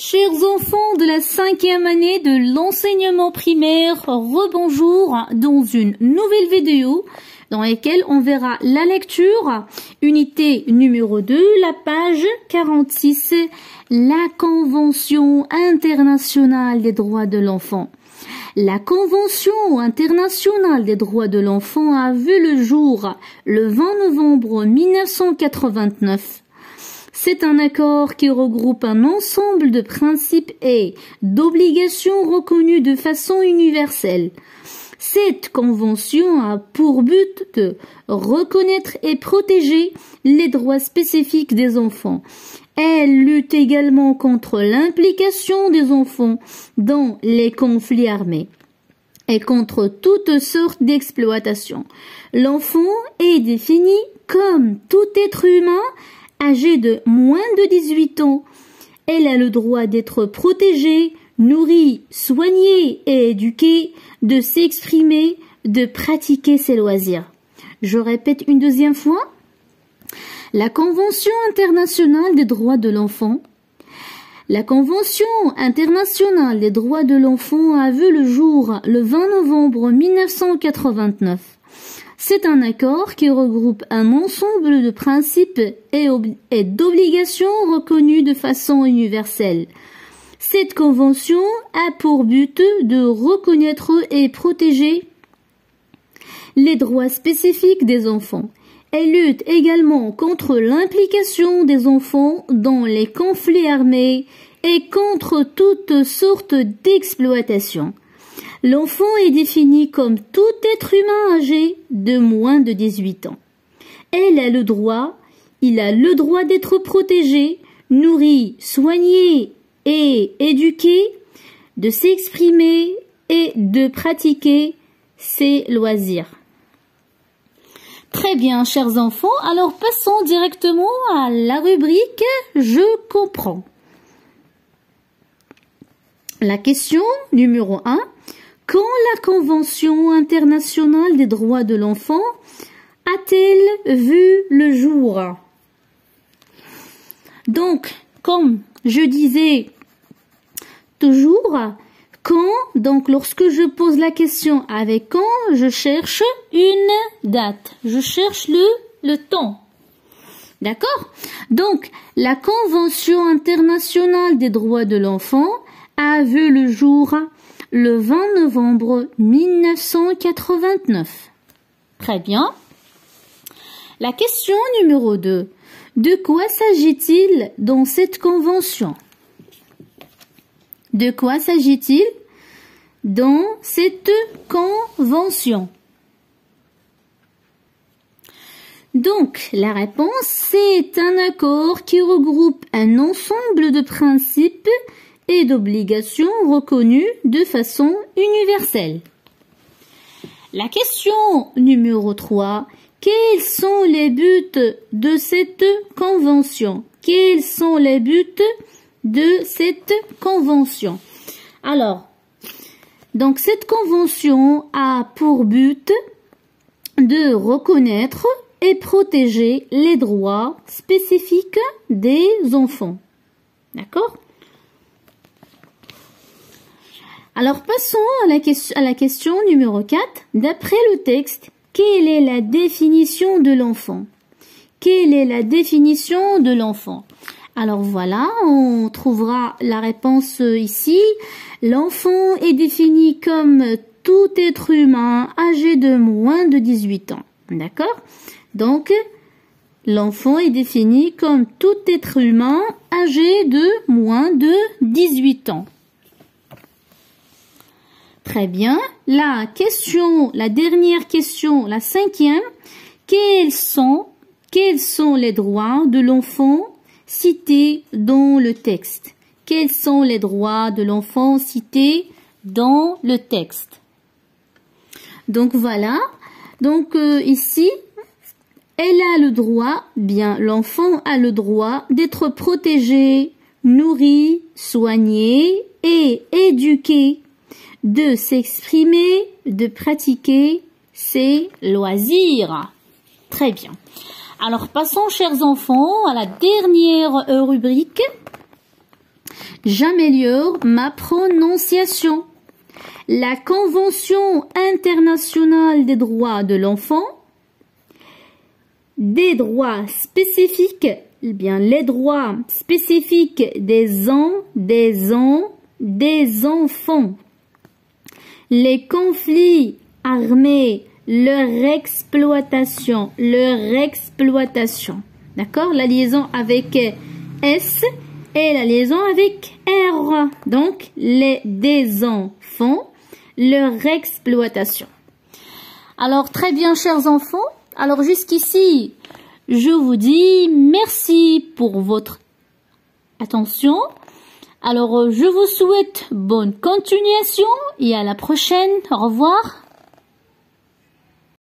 Chers enfants de la 5e année de l'enseignement primaire, rebonjour dans une nouvelle vidéo dans laquelle on verra la lecture, unité numéro 2, la page 46, la Convention internationale des droits de l'enfant. La Convention internationale des droits de l'enfant a vu le jour le 20 novembre 1989. C'est un accord qui regroupe un ensemble de principes et d'obligations reconnus de façon universelle. Cette convention a pour but de reconnaître et protéger les droits spécifiques des enfants. Elle lutte également contre l'implication des enfants dans les conflits armés et contre toutes sortes d'exploitation. L'enfant est défini comme tout être humain âgé de moins de 18 ans. Elle a le droit d'être protégée, nourrie, soignée et éduquée, de s'exprimer, de pratiquer ses loisirs. Je répète une deuxième fois. La Convention internationale des droits de l'enfant. La Convention internationale des droits de l'enfant a vu le jour le 20 novembre 1989. C'est un accord qui regroupe un ensemble de principes et d'obligations reconnus de façon universelle. Cette convention a pour but de reconnaître et protéger les droits spécifiques des enfants. Elle lutte également contre l'implication des enfants dans les conflits armés et contre toutes sortes d'exploitation. L'enfant est défini comme tout être humain âgé de moins de 18 ans. Il a le droit d'être protégé, nourri, soigné et éduqué, de s'exprimer et de pratiquer ses loisirs. Très bien, chers enfants, alors passons directement à la rubrique « Je comprends ». La question numéro 1. Quand la Convention internationale des droits de l'enfant a-t-elle vu le jour? Donc, comme je disais toujours, quand, donc lorsque je pose la question avec quand, je cherche une date, je cherche le temps. D'accord? Donc, la Convention internationale des droits de l'enfant a vu le jour le 20 novembre 1989. Très bien. La question numéro 2. De quoi s'agit-il dans cette convention? De quoi s'agit-il dans cette convention? Donc, la réponse, c'est un accord qui regroupe un ensemble de principes et d'obligations reconnues de façon universelle. La question numéro 3. Quels sont les buts de cette convention? Quels sont les buts de cette convention? Alors, donc cette convention a pour but de reconnaître et protéger les droits spécifiques des enfants. D'accord? Alors passons à la question numéro 4. D'après le texte, quelle est la définition de l'enfant? Quelle est la définition de l'enfant? Alors voilà, on trouvera la réponse ici. L'enfant est défini comme tout être humain âgé de moins de 18 ans. D'accord? Donc, l'enfant est défini comme tout être humain âgé de moins de 18 ans. Très bien. La dernière question, la 5e. Quels sont les droits de l'enfant cités dans le texte? Quels sont les droits de l'enfant cités dans le texte? Donc voilà. Donc ici, l'enfant a le droit d'être protégé, nourri, soigné et éduqué, de s'exprimer, de pratiquer ses loisirs. Très bien. Alors passons, chers enfants, à la dernière rubrique. J'améliore ma prononciation. La Convention internationale des droits de l'enfant, des droits spécifiques, eh bien les droits spécifiques des enfants, les conflits armés, leur exploitation, d'accord? La liaison avec S et la liaison avec R, donc des enfants, leur exploitation. Alors très bien chers enfants, alors jusqu'ici je vous dis merci pour votre attention. Alors je vous souhaite bonne continuation et à la prochaine, au revoir.